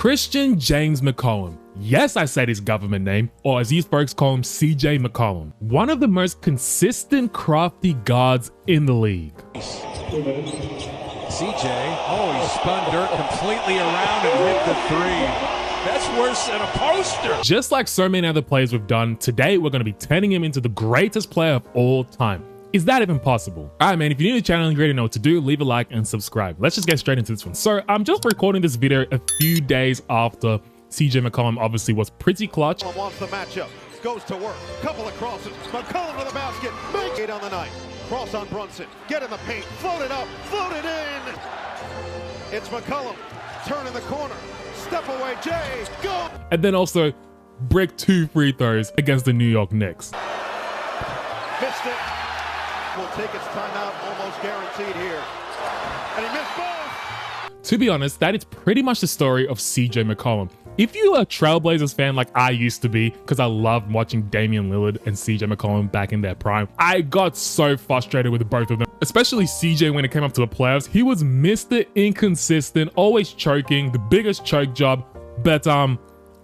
Christian James McCollum. Yes, I said his government name, or as these folks call him, CJ McCollum. One of the most consistent, crafty guards in the league. CJ, he spun dirt completely around and hit the three. That's worse than a poster. Just like so many other players we've done, today we're going to be turning him into the greatest player of all time. Is that even possible? All right, man, if you're new to the channel and you already know what to do, leave a like and subscribe. Let's just get straight into this one. So I'm just recording this video a few days after CJ McCollum obviously was pretty clutch. Wants the matchup, goes to work, couple of crosses, McCollum to the basket, make it on the night. Cross on Brunson, get in the paint, float it up, float it in. It's McCollum, turn in the corner, step away, Jay, go. And then also brick 2 free throws against the New York Knicks. Missed it. Will take its timeout, almost guaranteed here. And he missed both. To be honest, that is pretty much the story of CJ McCollum. If you're a Trailblazers fan like I used to be, because I loved watching Damian Lillard and CJ McCollum back in their prime, I got so frustrated with both of them. Especially CJ when it came up to the playoffs. He was Mr. Inconsistent, always choking, the biggest choke job, but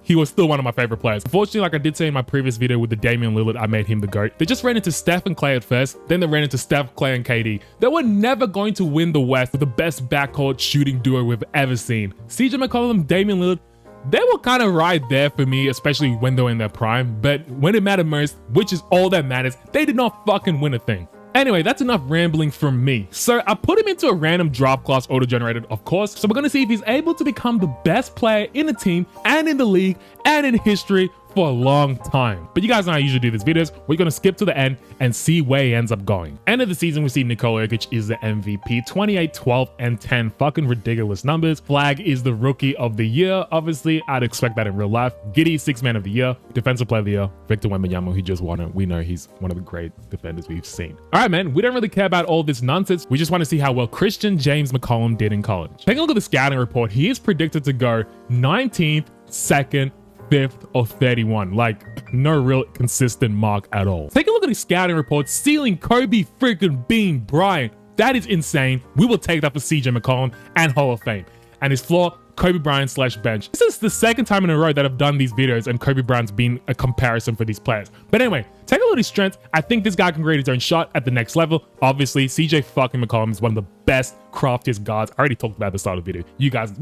he was still one of my favorite players. Unfortunately, like I did say in my previous video with the Damian Lillard, I made him the GOAT. They just ran into Steph and Clay at first, then they ran into Steph, Clay, and KD. They were never going to win the West with the best backcourt shooting duo we've ever seen. CJ McCollum, Damian Lillard, they were kind of right there for me, especially when they were in their prime, but when it mattered most, which is all that matters, they did not fucking win a thing. Anyway, that's enough rambling from me. So I put him into a random draft class auto-generated, of course. So we're going to see if he's able to become the best player in the team and in the league and in history for a long time. But you guys know how I usually do these videos. We're going to skip to the end and see where he ends up going. End of the season, we see Nikola Jokic is the MVP. 28, 12, and 10. Fucking ridiculous numbers. Flag is the rookie of the year. Obviously, I'd expect that in real life. Giddey, 6th man of the year. Defensive player of the year. Victor Wembanyama, he just won it. We know he's one of the great defenders we've seen. All right, man. We don't really care about all this nonsense. We just want to see how well Christian James McCollum did in college. Taking a look at the scouting report, he is predicted to go 19th, 2nd, 5th, or 31. Like, no real consistent mark at all. Take a look at his scouting report, stealing Kobe freaking Bean Bryant. That is insane. We will take that for CJ McCollum and Hall of Fame. And his floor, Kobe Bryant / bench. This is the second time in a row that I've done these videos and Kobe Bryant's been a comparison for these players. But anyway, take a look at his strengths. I think this guy can create his own shot at the next level. Obviously, CJ fucking McCollum is one of the best, craftiest guards. I already talked about at the start of the video. You guys,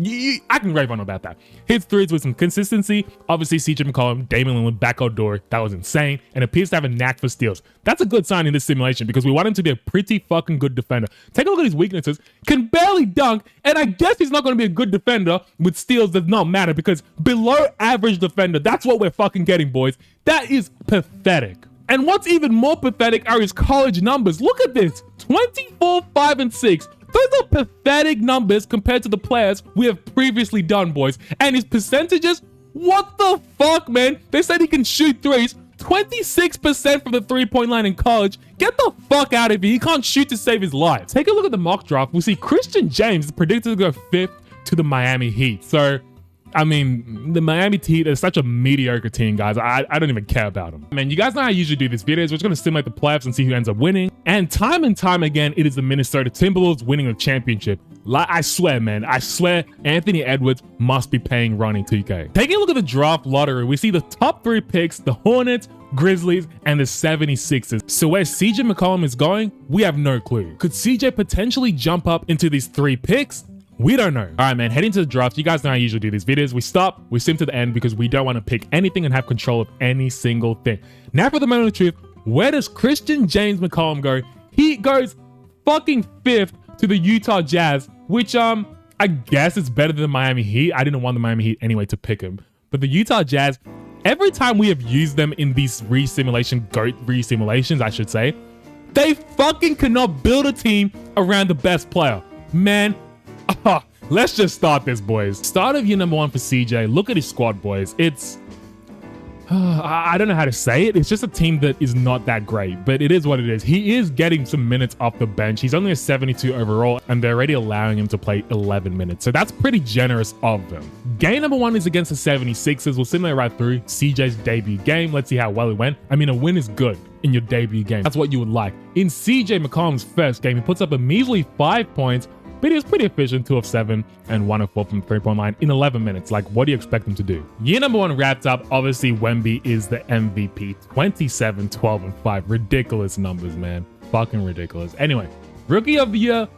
I can rave on about that. Hits threes with some consistency. Obviously, CJ McCollum, Damian Lillard, backcourt door. That was insane. And appears to have a knack for steals. That's a good sign in this simulation because we want him to be a pretty fucking good defender. Take a look at his weaknesses. Can barely dunk. And I guess he's not going to be a good defender with steals does not matter because below average defender, that's what we're fucking getting, boys. That is pathetic. And what's even more pathetic are his college numbers. Look at this. 24, 5, and 6. Those are pathetic numbers compared to the players we have previously done, boys. And his percentages, what the fuck, man? They said he can shoot threes. 26% from the three-point line in college. Get the fuck out of here. He can't shoot to save his life. Take a look at the mock draft. We see Christian James is predicted to go 5th to the Miami Heat. So, I mean, the Miami Heat is such a mediocre team, guys. I don't even care about them. Man, you guys know how I usually do these videos. We're just going to simulate the playoffs and see who ends up winning. And time again, it is the Minnesota Timberwolves winning the championship. Like, I swear, man, I swear Anthony Edwards must be paying Ronnie 2K. Taking a look at the draft lottery, we see the top 3 picks, the Hornets, Grizzlies, and the 76ers. So where CJ McCollum is going, we have no clue. Could CJ potentially jump up into these 3 picks? We don't know. All right, man, heading to the draft. You guys know how I usually do these videos. We stop, we sim to the end because we don't want to pick anything and have control of any single thing. Now for the moment of truth, where does Christian James McCollum go? He goes fucking 5th to the Utah Jazz, which I guess it's better than the Miami Heat. I didn't want the Miami Heat anyway to pick him. But the Utah Jazz, every time we have used them in these GOAT re-simulations, I should say, they fucking cannot build a team around the best player. Man, let's just start this, boys. Start of year number 1 for CJ. Look at his squad, boys. It's I don't know how to say it. It's just a team that is not that great, but it is what it is. He is getting some minutes off the bench. He's only a 72 overall, and they're already allowing him to play 11 minutes. So that's pretty generous of them. Game number 1 is against the 76ers. We'll simulate right through CJ's debut game. Let's see how well it went. I mean, a win is good in your debut game. That's what you would like. In CJ McCollum's first game, he puts up a measly 5 points, but he was pretty efficient, 2 of 7 and 1 of 4 from the 3-point line in 11 minutes. Like, what do you expect him to do? Year number 1 wrapped up. Obviously, Wemby is the MVP. 27, 12, and 5. Ridiculous numbers, man. Fucking ridiculous. Anyway, Rookie of the Year.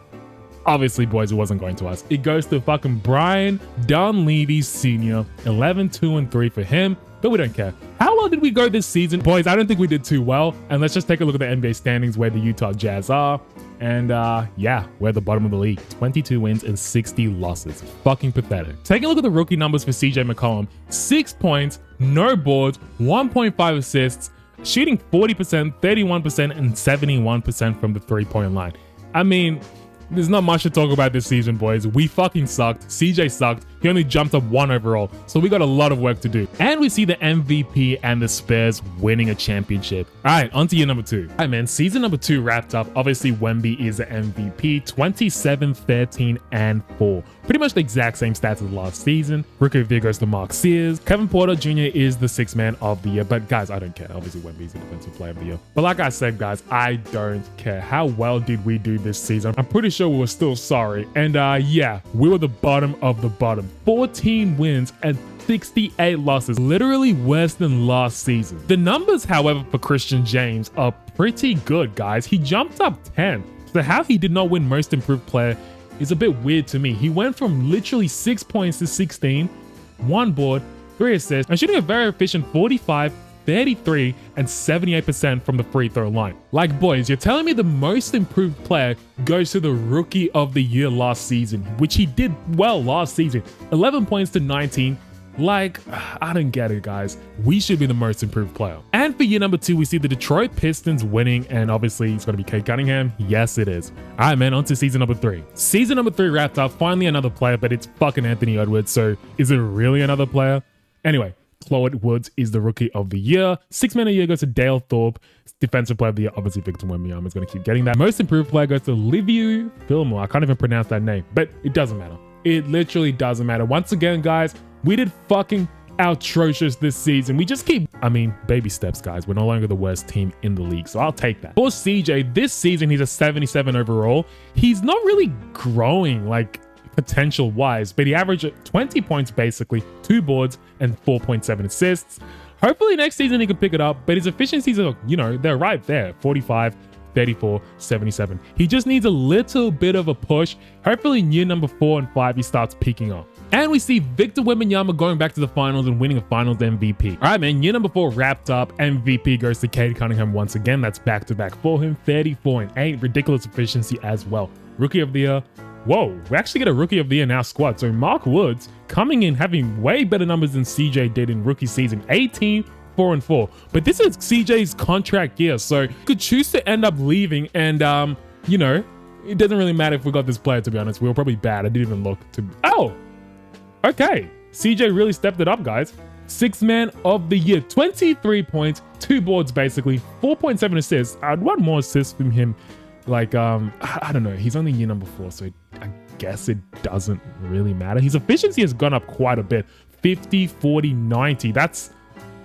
Obviously, boys, it wasn't going to us. It goes to fucking Brian Dunleavy Sr. 11, 2, and 3 for him, but we don't care. How well did we go this season? Boys, I don't think we did too well. And let's just take a look at the NBA standings where the Utah Jazz are. And yeah, we're at the bottom of the league. 22 wins and 60 losses. Fucking pathetic. Taking a look at the rookie numbers for CJ McCollum. 6 points, no boards, 1.5 assists, shooting 40%, 31%, and 71% from the 3-point line. I mean, there's not much to talk about this season, boys. We fucking sucked. CJ sucked. He only jumped up 1 overall. So we got a lot of work to do. And we see the MVP and the Spurs winning a championship. All right, on to year number 2. All right, man. Season number 2 wrapped up. Obviously, Wemby is the MVP. 27, 13, and 4. Pretty much the exact same stats as last season. Rookie of the Year goes to Mark Sears. Kevin Porter Jr. is the 6th man of the year. But guys, I don't care. Obviously, Wemby is the defensive player of the year. But like I said, guys, I don't care. How well did we do this season? I'm pretty sure we were still sorry. And yeah, we were the bottom of the bottom. 14 wins and 68 losses, literally worse than last season. The numbers, however, for Christian James are pretty good, guys. He jumped up 10. So how he did not win Most Improved Player is a bit weird to me. He went from literally 6 points to 16, 1 board, 3 assists, and shooting a very efficient 45, 33, and 78% from the free throw line. Like, boys, you're telling me the Most Improved Player goes to the Rookie of the Year last season, which he did well last season. 11 points to 19. Like, I don't get it, guys. We should be the Most Improved Player. And for year number 2, we see the Detroit Pistons winning, and obviously it's going to be Cade Cunningham. Yes, it is. All right, man, on to season number 3. Season number 3 wrapped up. Finally another player, but it's fucking Anthony Edwards, so is it really another player? Anyway, Claude Woods is the Rookie of the Year. 6th man of the year goes to Dale Thorpe. Defensive player of the year, obviously Victor Wembanyama is going to keep getting that. Most Improved Player goes to Liviu Fillmore. I can't even pronounce that name, but it doesn't matter. It literally doesn't matter. Once again, guys, we did fucking atrocious this season. We just keep, baby steps, guys. We're no longer the worst team in the league, so I'll take that. For CJ, this season, he's a 77 overall. He's not really growing, like, potential wise, but he averaged 20 points basically, 2 boards, and 4.7 assists. Hopefully next season he can pick it up, but his efficiencies are, they're right there. 45, 34, 77. He just needs a little bit of a push. Hopefully in year number 4 and 5 he starts peaking up. And we see Victor Wembanyama going back to the finals and winning a finals MVP. All right, man, year number 4 wrapped up. MVP goes to Cade Cunningham once again. That's back-to-back for him. 34 and 8. Ridiculous efficiency as well. Rookie of the Year. Whoa, we actually get a Rookie of the Year in our squad. So Mark Woods coming in having way better numbers than CJ did in rookie season. 18, 4 and 4. But this is CJ's contract year, so could choose to end up leaving. And it doesn't really matter if we got this player, to be honest. We were probably bad. I didn't even look to. Oh, okay. CJ really stepped it up, guys. 6th man of the year. 23 points, 2 boards basically, 4.7 assists. I'd want more assists from him. Like, I don't know. He's only year number 4, so I guess it doesn't really matter. His efficiency has gone up quite a bit. 50, 40, 90. That's,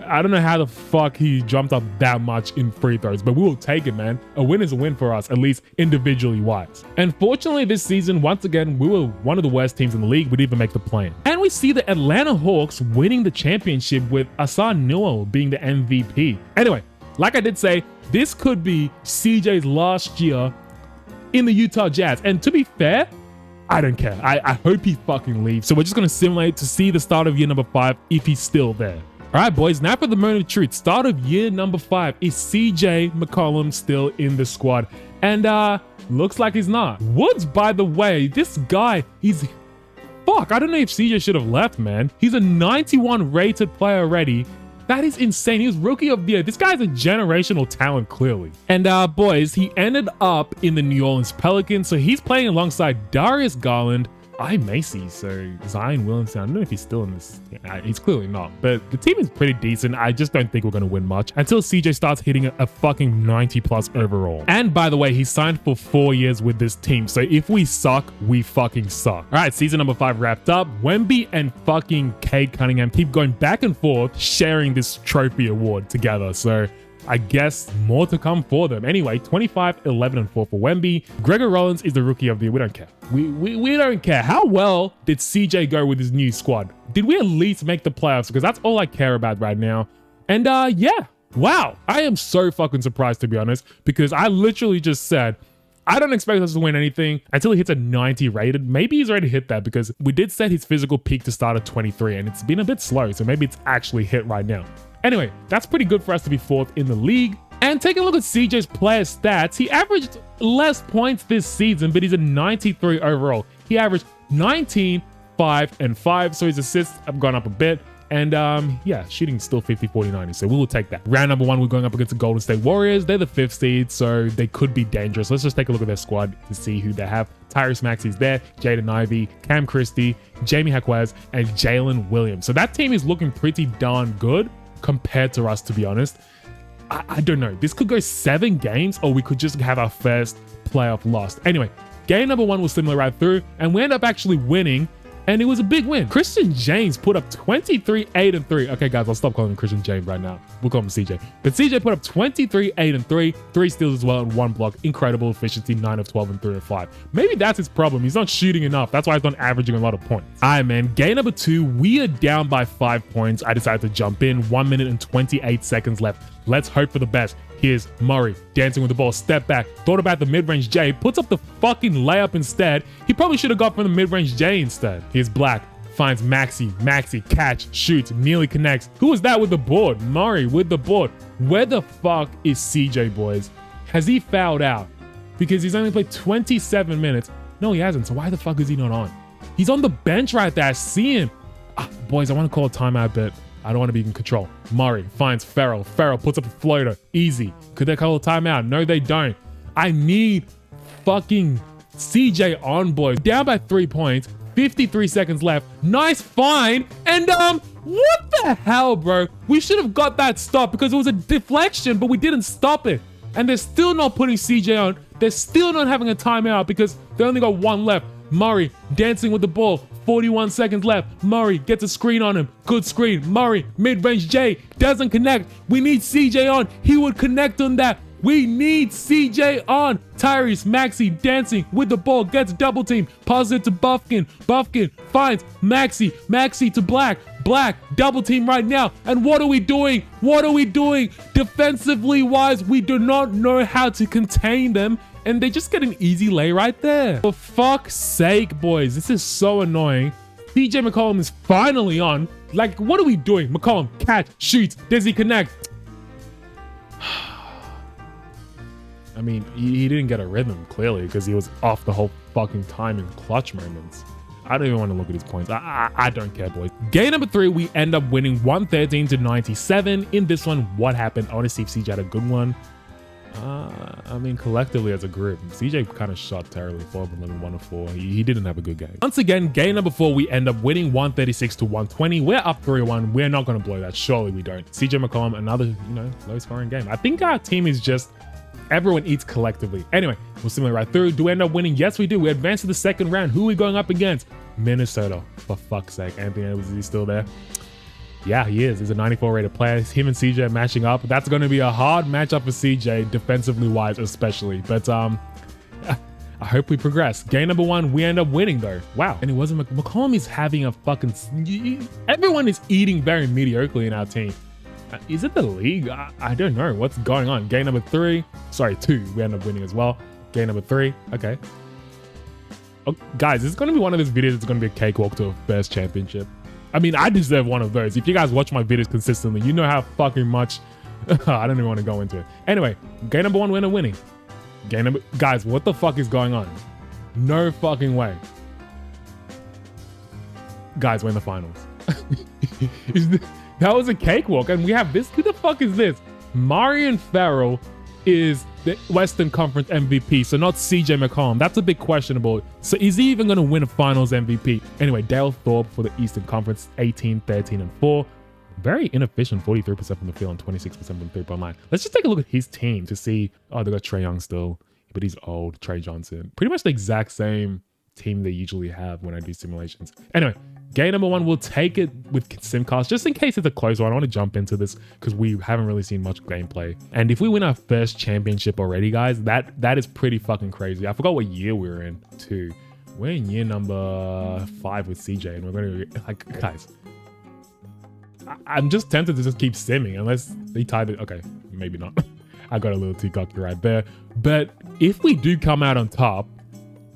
I don't know how the fuck he jumped up that much in free throws, but we will take it, man. A win is a win for us, at least individually wise. And fortunately this season, once again, we were one of the worst teams in the league. We didn't even make the play-in. And we see the Atlanta Hawks winning the championship with Hassan Newell being the MVP. Anyway, like I did say, this could be CJ's last year in the Utah Jazz. And to be fair, I don't care. I hope he fucking leaves. So we're just going to simulate to see the start of year number 5 if he's still there. All right, boys, now for the moment of truth. Start of year number 5. Is CJ McCollum still in the squad? And looks like he's not. Woods, by the way, this guy, he's... Fuck, I don't know if CJ should have left, man. He's a 91 rated player already. That is insane. He was Rookie of the Year. This guy's a generational talent, clearly. And boys, he ended up in the New Orleans Pelicans. So he's playing alongside Darius Garland, Macy, so Zion Williamson. I don't know if he's still in this. He's clearly not. But the team is pretty decent. I just don't think we're going to win much until CJ starts hitting a fucking 90+ overall. And by the way, he signed for 4 years with this team. So if we suck, we fucking suck. All right, season number 5 wrapped up. Wemby and fucking Cade Cunningham keep going back and forth, sharing this trophy award together. So I guess more to come for them. Anyway, 25, 11, and 4 for Wemby. Gregor Rollins is the rookie of the year. We don't care. We don't care. How well did CJ go with his new squad? Did we at least make the playoffs? Because that's all I care about right now. And yeah, wow. I am so fucking surprised, to be honest, because I literally just said, I don't expect us to win anything until he hits a 90 rated. Maybe he's already hit that because we did set his physical peak to start at 23 and it's been a bit slow. So maybe it's actually hit right now. Anyway, that's pretty good for us to be 4th in the league. And take a look at CJ's player stats. He averaged less points this season, but he's a 93 overall. He averaged 19, 5, and 5. So his assists have gone up a bit. And yeah, shooting still 50, 40, 90. So we will take that. Round number 1, we're going up against the Golden State Warriors. They're the 5th seed, so they could be dangerous. Let's just take a look at their squad to see who they have. Tyrese Maxey's there, Jaden Ivey, Cam Christie, Jamie Jaquez, and Jalen Williams. So that team is looking pretty darn good compared to us, to be honest. I don't know. This could go 7 games, or we could just have our first playoff loss. Anyway, game number 1 was similar right through, and we end up actually winning. And it was a big win. Christian James put up 23, 8, and 3. Okay, guys, I'll stop calling him Christian James right now. We'll call him CJ. But CJ put up 23, 8, and 3. 3 steals as well and 1 block. Incredible efficiency, 9 of 12 and 3 of 5. Maybe that's his problem. He's not shooting enough. That's why he's not averaging a lot of points. All right, man. Game number 2, we are down by 5 points. I decided to jump in. 1 minute and 28 seconds left. Let's hope for the best. Here's Murray dancing with the ball, step back, thought about the mid-range J, puts up the fucking layup instead. He probably should have got from the mid-range J instead. Here's Black, finds Maxey, catch, shoots, nearly connects. Who was that with the board? Murray with the board. Where the fuck is CJ, boys? Has he fouled out? Because he's only played 27 minutes. No, he hasn't, so why the fuck is he not on? He's on the bench right there, I see him. Boys, I want to call a timeout, but I don't want to be in control. Murray finds Ferrell. Ferrell puts up a floater. Easy. Could they call a timeout? No, they don't. I need fucking CJ on, boys. Down by 3 points. 53 seconds left. Nice find. And what the hell, bro? We should have got that stop because it was a deflection, but we didn't stop it. And they're still not putting CJ on. They're still not having a timeout because they only got 1 left. Murray dancing with the ball. 41 seconds left. Murray gets a screen on him. Good screen. Murray, mid-range J, doesn't connect. We need CJ on. He would connect on that. We need CJ on. Tyrese Maxey dancing with the ball. Gets double team. Passes it to Buffkin. Buffkin finds Maxey. Maxey to Black. Black, double team right now. And what are we doing? What are we doing? Defensively wise, we do not know how to contain them. And they just get an easy lay right there. For fuck's sake, boys. This is so annoying. CJ McCollum is finally on. Like, what are we doing? McCollum, catch, shoots. Does he connect? I mean, he didn't get a rhythm, clearly, because he was off the whole fucking time in clutch moments. I don't even want to look at his points. I don't care, boys. Game number 3, we end up winning 113 to 97. In this one, what happened? I want to see if CJ had a good one. I mean, collectively as a group, CJ kind of shot terribly, 4 of 11, 1 of 4. He didn't have a good game. Once again, game number 4, we end up winning 136 to 120. We're up 3-1. We're not going to blow that. Surely we don't. CJ McCollum, another, low scoring game. I think our team is just, everyone eats collectively. Anyway, we'll similar right through. Do we end up winning? Yes, we do. We advance to the 2nd round. Who are we going up against? Minnesota. For fuck's sake. Anthony Edwards, is he still there? Yeah, he is. He's a 94 rated player. Him and CJ matching up. That's going to be a hard matchup for CJ, defensively wise especially. But I hope we progress. Game number 1, we end up winning though. Wow. And it wasn't McCollum is having a fucking... Everyone is eating very mediocrely in our team. Is it the league? I don't know. What's going on? Game number 3. Sorry, 2. We end up winning as well. Game number 3. Okay. Oh, guys, this is going to be one of those videos that's going to be a cakewalk to a first championship. I mean, I deserve one of those. If you guys watch my videos consistently, you know how fucking much... I don't even want to go into it. Anyway, game number 1, we end up winning. Guys, what the fuck is going on? No fucking way. Guys, we're in the finals. That was a cakewalk. And we have this. Who the fuck is this? Marion Farrell is the Western Conference MVP, so not CJ McCollum. That's a bit questionable. So is he even going to win a finals MVP? Anyway, Dale Thorpe for the Eastern Conference, 18, 13, and 4. Very inefficient, 43% from the field and 26% from the 3-point line. Let's just take a look at his team to see. Oh, they got Trae Young still, but he's old. Trey Johnson. Pretty much the exact same team they usually have when I do simulations. Anyway, Game number 1, we'll take it with Simcast just in case it's a close one. I want to jump into this because we haven't really seen much gameplay. And if we win our first championship already, guys, that is pretty fucking crazy. I forgot what year we were in too. We're in year number 5 with CJ, and we're going to, like, guys, I'm just tempted to just keep simming unless they tie it. Okay, maybe not. I got a little too cocky right there. But if we do come out on top,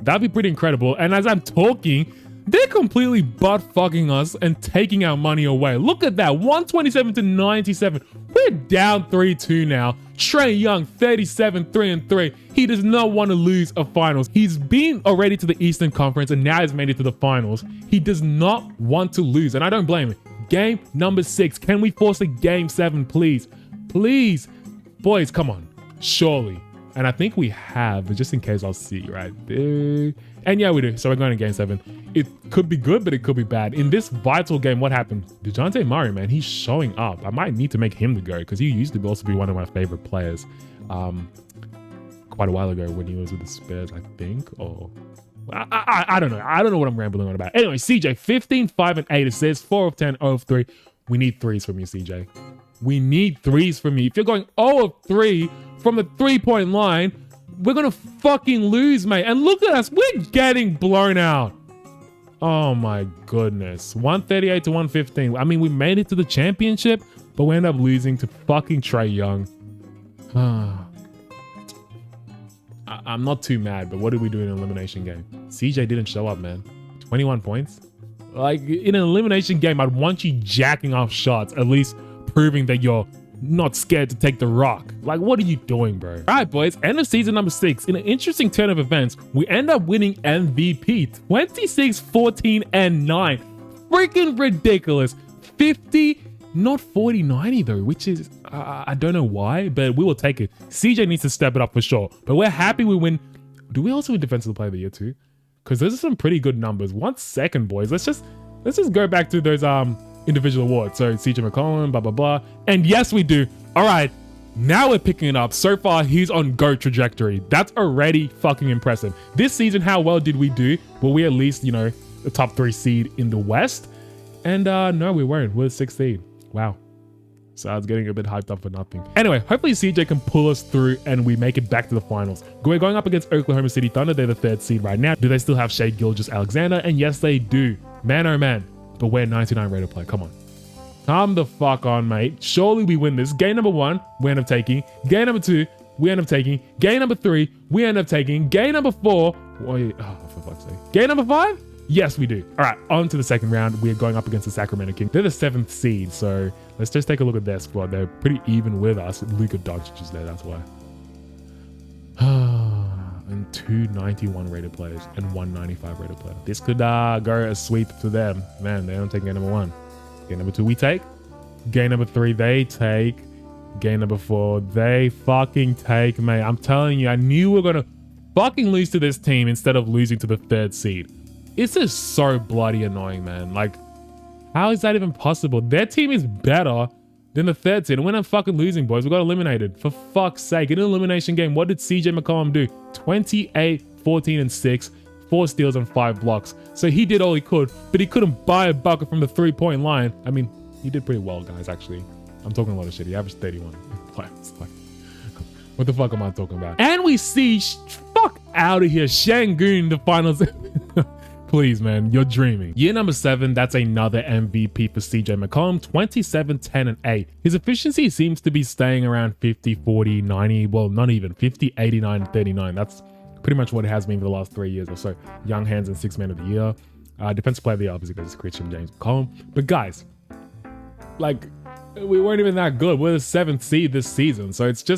that'd be pretty incredible. And as I'm talking, they're completely butt fucking us and taking our money away. Look at that, 127 to 97. We're down 3-2 now. Trae Young, 37, 3-3. He does not want to lose a finals. He's been already to the Eastern Conference and now he's made it to the finals. He does not want to lose, and I don't blame him. Game number 6. Can we force a game 7, please? Please. Boys, come on. Surely. And I think we have, but just in case, I'll see right there. And yeah, we do. So we're going to game 7. It could be good, but it could be bad. In this vital game, what happened? DeJounte Murray, man, he's showing up. I might need to make him the go because he used to also be one of my favorite players quite a while ago when he was with the Spurs, I think. Or I don't know. I don't know what I'm rambling on about. Anyway, CJ, 15, 5, and 8 assists, 4 of 10, 0 of 3. We need threes from you, CJ. We need threes from you. If you're going 0 of 3 from the 3-point line, we're going to fucking lose, mate. And look at us. We're getting blown out. Oh, my goodness. 138 to 115. I mean, we made it to the championship, but we end up losing to fucking Trae Young. I'm not too mad, but what did we do in an elimination game? CJ didn't show up, man. 21 points. Like, in an elimination game, I'd want you jacking off shots, at least proving that you're not scared to take the rock. Like, what are you doing, bro? All right, boys, end of season number 6. In an interesting turn of events, we end up winning MVP 26, 14, and 9. Freaking ridiculous. 50, not 40-90 though, which is, I don't know why, but we will take it. CJ needs to step it up for sure, but we're happy we win. Do we also win Defensive Player of the Year too? Because those are some pretty good numbers. 1 second, boys. Let's just go back to those individual awards. So CJ McCollum, blah, blah, blah. And yes, we do. All right, now we're picking it up. So far, he's on GOAT trajectory. That's already fucking impressive. This season, how well did we do? Were we at least, you know, the top 3 seed in the West? And no, we weren't. We're 6th seed. Wow. So I was getting a bit hyped up for nothing. Anyway, hopefully CJ can pull us through and we make it back to the finals. We're going up against Oklahoma City Thunder. They're the 3rd seed right now. Do they still have Shai Gilgeous-Alexander? And yes, they do. Man, oh man. But we're 99 rated play. Come on. Come the fuck on, mate. Surely we win this. Game number 1, we end up taking. Game number 2, we end up taking. Game number 3, we end up taking. Game number 4, wait, oh, for fuck's sake. Game number 5? Yes, we do. All right, on to the second round. We're going up against the Sacramento Kings. They're the 7th seed, so let's just take a look at their squad. They're pretty even with us. Luka Doncic is there, that's why. And 2 91 rated players and 1 95 rated player. This could go a sweep to them. Man, they don't take game number 1. Game number 2, we take. Game number 3, they take. Game number 4, they fucking take, mate. I'm telling you, I knew we were going to fucking lose to this team instead of losing to the 3rd seed. It's just so bloody annoying, man. Like, how is that even possible? Their team is better than the 3rd seed. And we're not fucking losing, boys. We got eliminated. For fuck's sake. In an elimination game, what did CJ McCollum do? 28, 14, and 6. 4 steals and 5 blocks. So he did all he could, but he couldn't buy a bucket from the 3-point line. I mean, he did pretty well, guys, actually. I'm talking a lot of shit. He averaged 31. Like, what the fuck am I talking about? And we see, fuck out of here, Şengün, the finals. Please, man, you're dreaming. Year number 7, that's another MVP for CJ McCollum, 27, 10, and 8. His efficiency seems to be staying around 50, 40, 90, well, not even 50, 89, 39. That's pretty much what it has been for the last 3 years or so. Young hands and 6th man of the year. Defensive player of the year, obviously, because it's Christian James McCollum. But guys, like, we weren't even that good. We're the 7th seed this season. So it's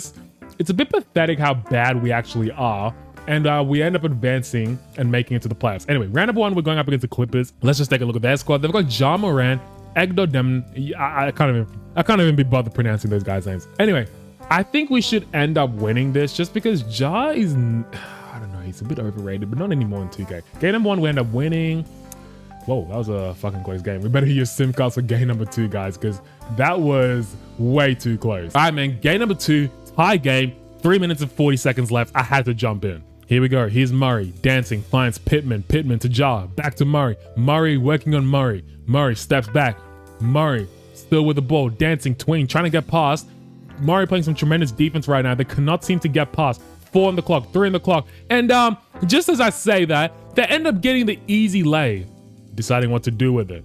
a bit pathetic how bad we actually are. And we end up advancing and making it to the playoffs. Anyway, round number 1, we're going up against the Clippers. Let's just take a look at their squad. They've got Ja Morant, Egdo Demon. I can't even be bothered pronouncing those guys' names. Anyway, I think we should end up winning this just because Ja is, I don't know, he's a bit overrated, but not anymore in 2K. Game number 1, we end up winning. Whoa, that was a fucking close game. We better use Simcast for game number 2, guys, because that was way too close. All right, man, game number 2, tie game, 3 minutes and 40 seconds left. I had to jump in. Here we go. Here's Murray dancing, finds Pittman. Pittman to Ja. Back to Murray. Murray working on Murray. Murray steps back. Murray still with the ball, dancing, tween, trying to get past. Murray playing some tremendous defense right now. They cannot seem to get past. 4 on the clock, 3 on the clock. And just as I say that, they end up getting the easy lay, deciding what to do with it.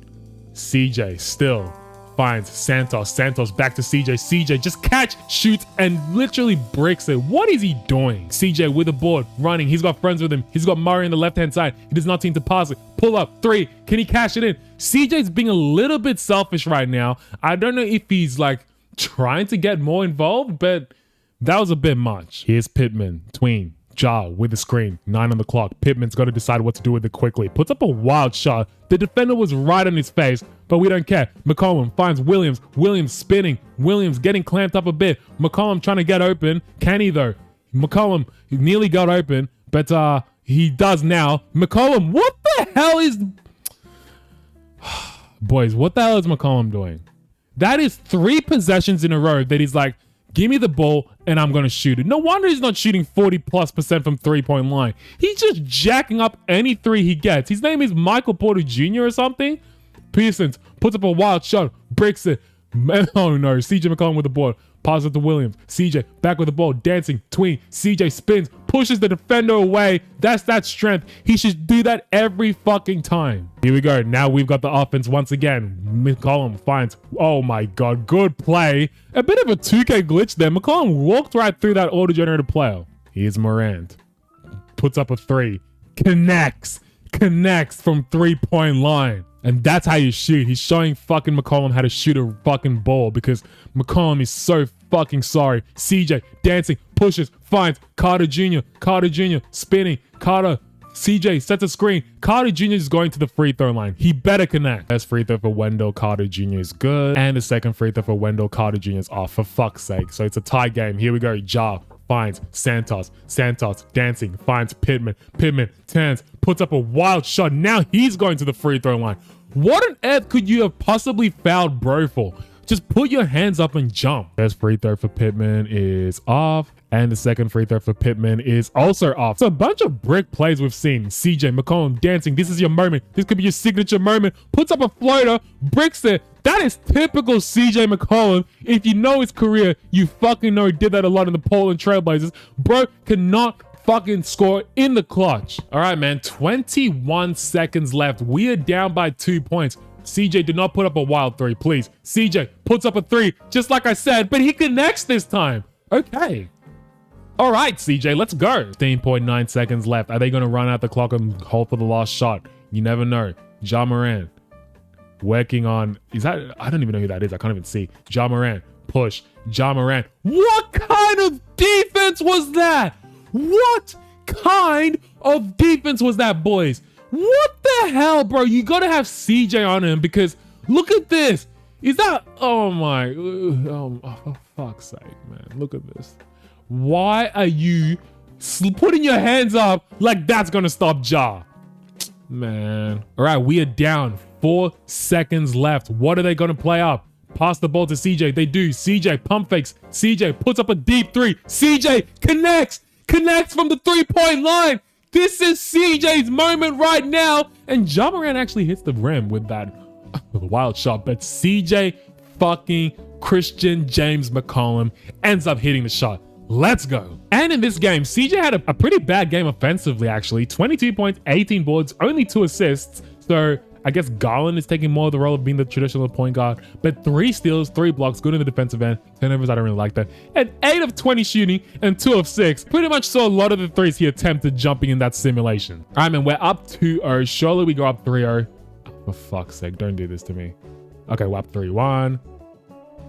CJ still finds Santos. Santos back to CJ. CJ just catch, shoots, and literally breaks it. What is he doing? CJ with the board, running. He's got friends with him. He's got Murray on the left-hand side. He does not seem to pass it. Pull up, 3. Can he cash it in? CJ's being a little bit selfish right now. I don't know if he's like trying to get more involved, but that was a bit much. Here's Pittman, tween. Ja with the screen, 9 on the clock. Pittman's got to decide what to do with it quickly. Puts up a wild shot. The defender was right on his face, but we don't care. McCollum finds Williams. Williams spinning. Williams getting clamped up a bit. McCollum trying to get open. Can he though? McCollum nearly got open, but he does now. McCollum, what the hell is... Boys, what the hell is McCollum doing? That is 3 possessions in a row that he's like, give me the ball and I'm going to shoot it. No wonder he's not shooting 40+% from 3-point line. He's just jacking up any 3 he gets. His name is Michael Porter Jr. or something. Pearsons puts up a wild shot, breaks it. Oh no, CJ McCollum with the ball. Pass it to Williams. CJ back with the ball, dancing, tween. CJ spins, pushes the defender away. That's that strength. He should do that every fucking time. Here we go. Now we've got the offense once again. McCollum finds, oh my God, good play. A bit of a 2K glitch there. McCollum walked right through that auto-generated player. Here's Morant. Puts up a 3. Connects from 3-point line. And that's how you shoot. He's showing fucking McCollum how to shoot a fucking ball because McCollum is so fucking sorry. CJ dancing, pushes, finds Carter Jr. Carter Jr. spinning. Carter, CJ sets a screen. Carter Jr. is going to the free throw line. He better connect. First free throw for Wendell Carter Jr. is good. And the second free throw for Wendell Carter Jr. is off, for fuck's sake. So it's a tie game. Here we go. Ja finds Santos. Santos dancing, finds Pittman. Pittman turns, puts up a wild shot. Now he's going to the free throw line. What on earth could you have possibly fouled bro for? Just put your hands up and jump. First free throw for Pittman is off. And the second free throw for Pittman is also off. So a bunch of brick plays we've seen. CJ McCollum dancing. This is your moment. This could be your signature moment. Puts up a floater, bricks it. That is typical CJ McCollum. If you know his career, you fucking know he did that a lot in the Portland Trailblazers. Bro cannot fucking score in the clutch. All right, man, 21 seconds left. We are down by 2 points. CJ did not put up a wild 3, please. CJ puts up a 3, just like I said, but he connects this time. Okay. All right, CJ, let's go. 15.9 seconds left. Are they going to run out the clock and hold for the last shot? You never know. Ja Morant working on, is that, I don't even know who that is. I can't even see. Ja Morant, push. Ja Morant. What kind of defense was that? What kind of defense was that, boys? What the hell, bro? You gotta have CJ on him because look at this. Is that, oh my, for fuck's sake, man. Look at this. Why are you putting your hands up like that's gonna stop Ja? Man. All right, we are down. 4 seconds left. What are they gonna play up? Pass the ball to CJ. They do. CJ pump fakes. CJ puts up a deep 3. CJ connects from the 3-point line. This is CJ's moment right now. And Ja Morant actually hits the rim with that wild shot. But CJ fucking Christian James McCollum ends up hitting the shot. Let's go. And in this game, CJ had a pretty bad game offensively, actually. 22 points, 18 boards, only 2 assists. So I guess Garland is taking more of the role of being the traditional point guard, but 3 steals, 3 blocks, good in the defensive end. Turnovers, I don't really like that. And 8 of 20 shooting and 2 of 6. Pretty much saw a lot of the 3s he attempted jumping in that simulation. All right, man, we're up 2-0. Surely we go up 3-0. For fuck's sake, don't do this to me. Okay, we're up 3-1.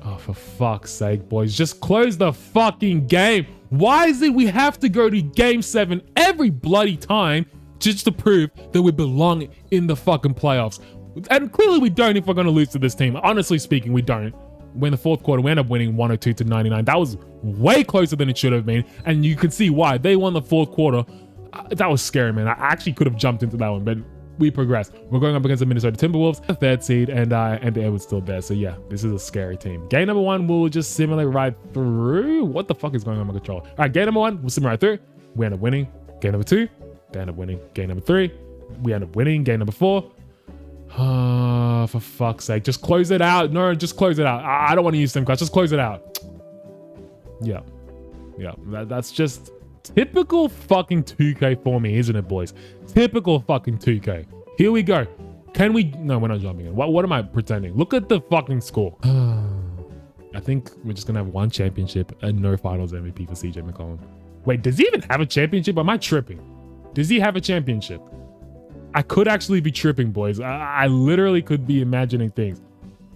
Oh, for fuck's sake, boys. Just close the fucking game. Why is it we have to go to game 7 every bloody time just to prove that we belong in the fucking playoffs? And clearly we don't if we're going to lose to this team. Honestly speaking, we don't. When the fourth quarter, we end up winning 102-99. That was way closer than it should have been. And you can see why. They won the fourth quarter. That was scary, man. I actually could have jumped into that one, but we progressed. We're going up against the Minnesota Timberwolves, the 3rd seed, and the Edwards still there. So yeah, this is a scary team. Game number 1, we'll just simulate right through. What the fuck is going on with my controller? All right, game number 1, we'll simulate right through. We end up winning Game number 2, they end up winning. Game number 3, we end up winning. Game number 4. For fuck's sake, just close it out. No, just close it out. I don't want to use sim cards. Just close it out. Yeah. That's just typical fucking 2K for me, isn't it, boys? Typical fucking 2K. Here we go. Can we? No, we're not jumping in. What am I pretending? Look at the fucking score. I think we're just gonna have 1 championship and no finals MVP for CJ McCollum. Wait, does he even have a championship? Am I tripping? Does he have a championship? I could actually be tripping, boys. I literally could be imagining things.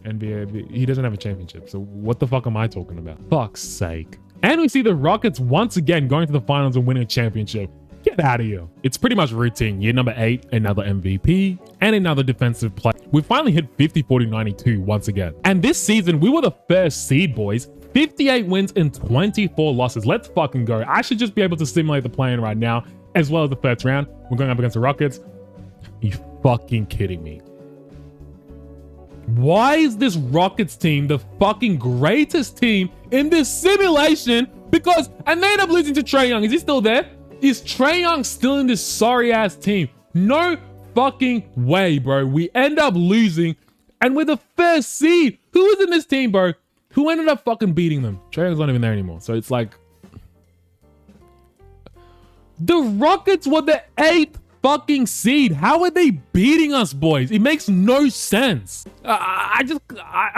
And he doesn't have a championship. So what the fuck am I talking about? Fuck's sake. And we see the Rockets once again going to the finals and winning a championship. Get out of here. It's pretty much routine. Year number 8, another MVP and another defensive play. We finally hit 50, 40, 92 once again. And this season, we were the first seed, boys. 58 wins and 24 losses. Let's fucking go. I should just be able to simulate the play-in right now, as well as the first round. We're going up against the Rockets. Are you fucking kidding me? Why is this Rockets team the fucking greatest team in this simulation? And they end up losing to Trae Young. Is he still there? Is Trae Young still in this sorry ass team? No fucking way, bro. We end up losing and we're the first seed. Who was in this team, bro? Who ended up fucking beating them? Trae Young's not even there anymore. So it's like, the Rockets were the 8th fucking seed. How are they beating us, boys? It makes no sense. I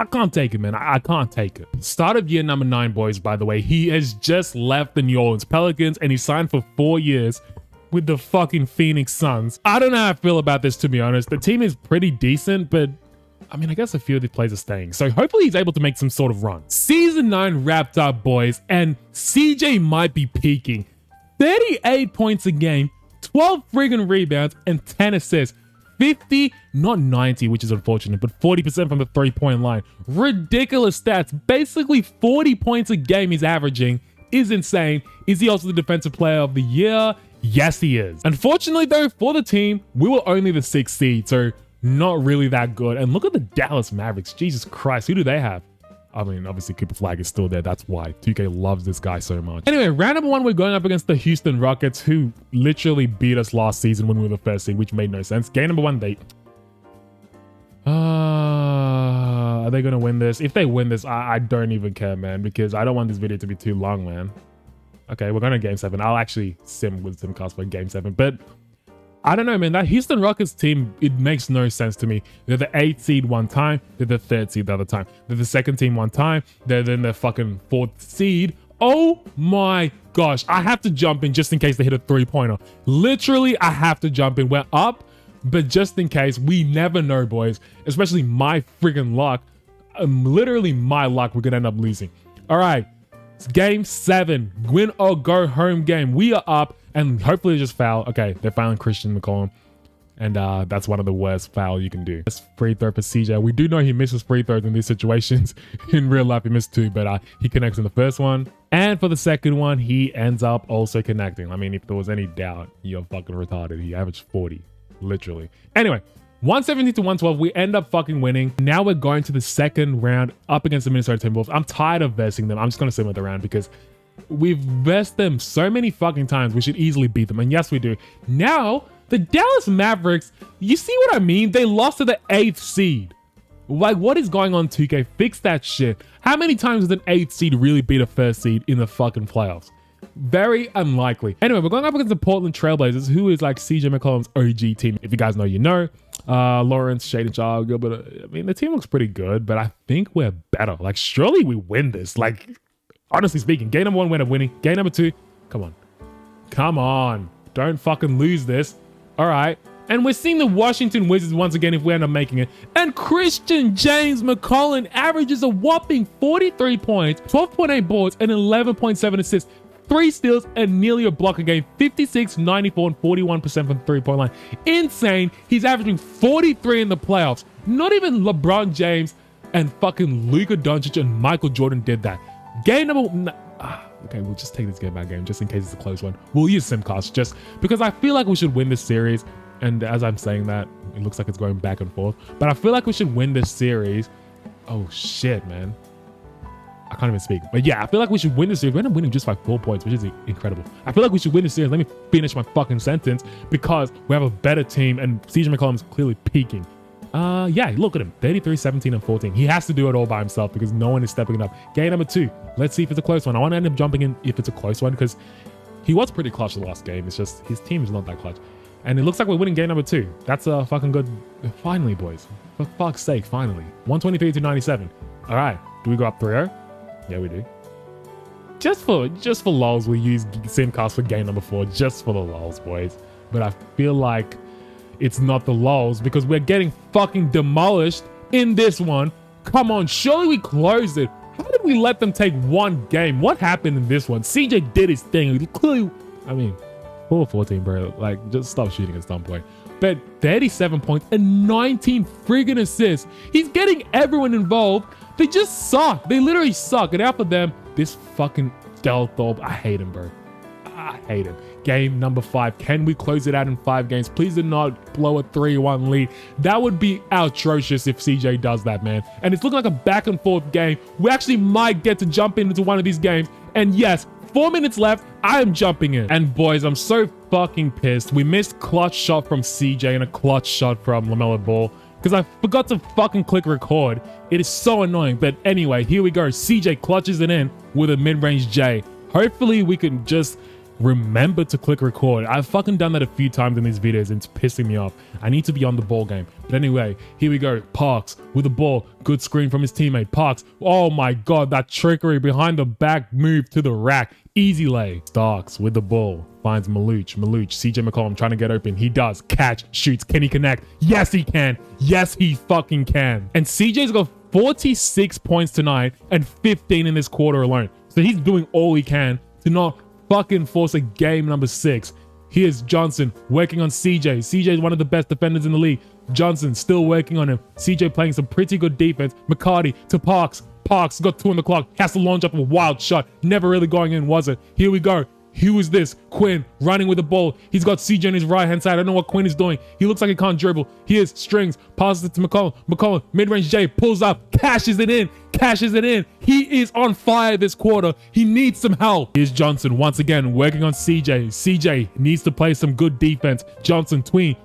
can't take it, man. I can't take it. Start of year number 9, boys, by the way. He has just left the New Orleans Pelicans and he signed for 4 years with the fucking Phoenix Suns. I don't know how I feel about this, to be honest. The team is pretty decent, but I mean, I guess a few of the players are staying. So hopefully he's able to make some sort of run. Season 9 wrapped up, boys, and CJ might be peaking. 38 points a game, 12 friggin' rebounds, and 10 assists. 50, not 90, which is unfortunate, but 40% from the 3-point line. Ridiculous stats. Basically 40 points a game he's averaging is insane. Is he also the defensive player of the year? Yes, he is. Unfortunately, though, for the team, we were only the 6th seed, so not really that good. And look at the Dallas Mavericks. Jesus Christ, who do they have? I mean, obviously Cooper Flag is still there. That's why 2K loves this guy so much. Anyway, round number 1, we're going up against the Houston Rockets, who literally beat us last season when we were the first seed, which made no sense. Game number 1, they... are they going to win this? If they win this, I don't even care, man, because I don't want this video to be too long, man. Okay, we're going to game 7. I'll actually sim with Simcast for game 7, but I don't know, man. That Houston Rockets team, it makes no sense to me. They're the 8th seed one time. They're the 3rd seed the other time. They're the 2nd team one time. They're then the fucking 4th seed. Oh my gosh. I have to jump in just in case they hit a 3-pointer. Literally, I have to jump in. We're up, but just in case, we never know, boys. Especially my friggin' luck. Literally my luck, we're going to end up losing. All right. It's game 7. Win or go home game. We are up. And hopefully just foul. Okay, they're fouling Christian McCollum. And that's one of the worst foul you can do. That's free throw for CJ. We do know he misses free throws in these situations. In real life, he missed 2, but he connects in the first one. And for the second one, he ends up also connecting. I mean, if there was any doubt, you're fucking retarded. He averaged 40, literally. Anyway, 117 to 112, we end up fucking winning. Now we're going to the second round up against the Minnesota Timberwolves. I'm tired of versing them. I'm just going to simulate the round because we've versed them so many fucking times. We should easily beat them. And yes, we do. Now, the Dallas Mavericks, you see what I mean? They lost to the 8th seed. Like, what is going on, 2K? Fix that shit. How many times does an 8th seed really beat a 1st seed in the fucking playoffs? Very unlikely. Anyway, we're going up against the Portland Trailblazers, who is like CJ McCollum's OG team. If you guys know, you know. Lawrence, Shaden Sharp, Gilbert. I mean, the team looks pretty good, but I think we're better. Like, surely we win this. Like, honestly speaking, game number 1, we're winning. Game number 2, come on. Come on. Don't fucking lose this. All right. And we're seeing the Washington Wizards once again if we end up making it. And Christian James McCollum averages a whopping 43 points, 12.8 boards, and 11.7 assists. 3 steals and nearly a block a game. 56, 94, and 41% from the 3-point line. Insane. He's averaging 43 in the playoffs. Not even LeBron James and fucking Luka Doncic and Michael Jordan did that. Game number... okay, we'll just take this game by game just in case it's a close one. We'll use Simcast just because I feel like we should win this series. And as I'm saying that, it looks like it's going back and forth. But I feel like we should win this series. Oh, shit, man. I can't even speak. But yeah, I feel like we should win this series. We're not winning just by 4 points, which is incredible. I feel like we should win this series. Let me finish my fucking sentence, because we have a better team and CJ McCollum is clearly peaking. Yeah, look at him. 33, 17, and 14. He has to do it all by himself because no one is stepping it up. Game number 2. Let's see if it's a close one. I want to end up jumping in if it's a close one because he was pretty clutch the last game. It's just his team is not that clutch. And it looks like we're winning game number 2. That's a fucking good. Finally, boys. For fuck's sake, finally. 123 to 97. All right. Do we go up 3-0? Yeah, we do. Just for lols, we use Simcast for game number 4. Just for the lols, boys. But I feel like it's not the lols because we're getting fucking demolished in this one. Come on, surely we closed it. How did we let them take one game? What happened in this one? CJ did his thing. Clearly, I mean, 4-14, bro. Like, just stop shooting at some point. But 37 points and 19 friggin' assists. He's getting everyone involved. They just suck. They literally suck. And out for them, this fucking Delthorpe. I hate him, bro. I hate him. Game number 5. Can we close it out in 5 games? Please do not blow a 3-1 lead. That would be atrocious if CJ does that, man. And it's looking like a back and forth game. We actually might get to jump into one of these games. And yes, 4 minutes left. I am jumping in. And boys, I'm so fucking pissed. We missed clutch shot from CJ and a clutch shot from LaMelo Ball because I forgot to fucking click record. It is so annoying. But anyway, here we go. CJ clutches it in with a mid-range J. Hopefully we can just remember to click record. I've fucking done that a few times in these videos and it's pissing me off. I need to be on the ball game. But anyway, here we go. Parks with the ball. Good screen from his teammate. Parks. Oh my God, that trickery behind the back move to the rack. Easy lay. Starks with the ball. Finds Maluch. CJ McCollum trying to get open. He does. Catch. Shoots. Can he connect? Yes, he can. Yes, he fucking can. And CJ's got 46 points tonight and 15 in this quarter alone. So he's doing all he can to not fucking force a game number 6. Here's Johnson working on CJ. CJ is one of the best defenders in the league. Johnson still working on him. CJ playing some pretty good defense. McCarty to Parks. Parks got 2 on the clock. Has to launch up a wild shot. Never really going in, was it? Here we go. Who is this? Quinn running with the ball. He's got CJ on his right hand side. I don't know what Quinn is doing. He looks like he can't dribble. Here's Strings. Passes it to McCollum. McCollum, mid-range J, pulls up, cashes it in. He is on fire this quarter. He needs some help. Here's Johnson once again working on CJ. CJ needs to play some good defense. Johnson, tween.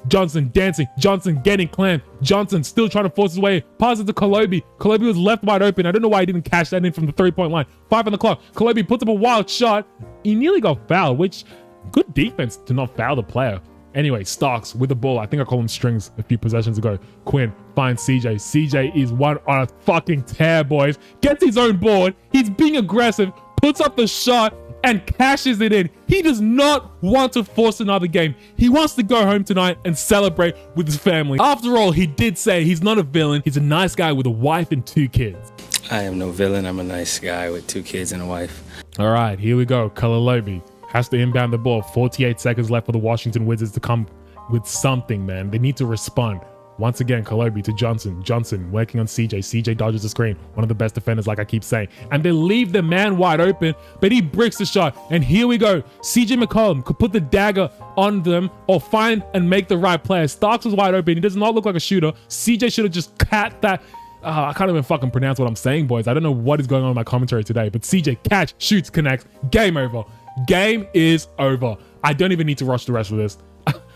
Johnson dancing. Johnson getting clamped. Johnson still trying to force his way. Passes to Kolobi. Kolobi was left wide open. I don't know why he didn't cash that in from the 3-point line. 5 on the clock. Kolobi puts up a wild shot. He nearly got fouled, which good defense to not foul the player. Anyway, Starks with the ball. I think I called him Strings a few possessions ago. Quinn finds CJ. CJ is one on a fucking tear, boys. Gets his own board. He's being aggressive. Puts up the shot and cashes it in. He does not want to force another game. He wants to go home tonight and celebrate with his family. After all, he did say he's not a villain. He's a nice guy with a wife and 2 kids. I am no villain. I'm a nice guy with 2 kids and a wife. All right, here we go. Kalalobi has to inbound the ball. 48 seconds left for the Washington Wizards to come with something, man. They need to respond. Once again, Kolobi to Johnson. Johnson working on CJ. CJ dodges the screen. One of the best defenders, like I keep saying. And they leave the man wide open, but he bricks the shot. And here we go. CJ McCollum could put the dagger on them or find and make the right player. Starks was wide open. He does not look like a shooter. CJ should have just cat that. I can't even fucking pronounce what I'm saying, boys. I don't know what is going on in my commentary today, but CJ catch, shoots, connects. Game over. Game is over. I don't even need to rush the rest of this.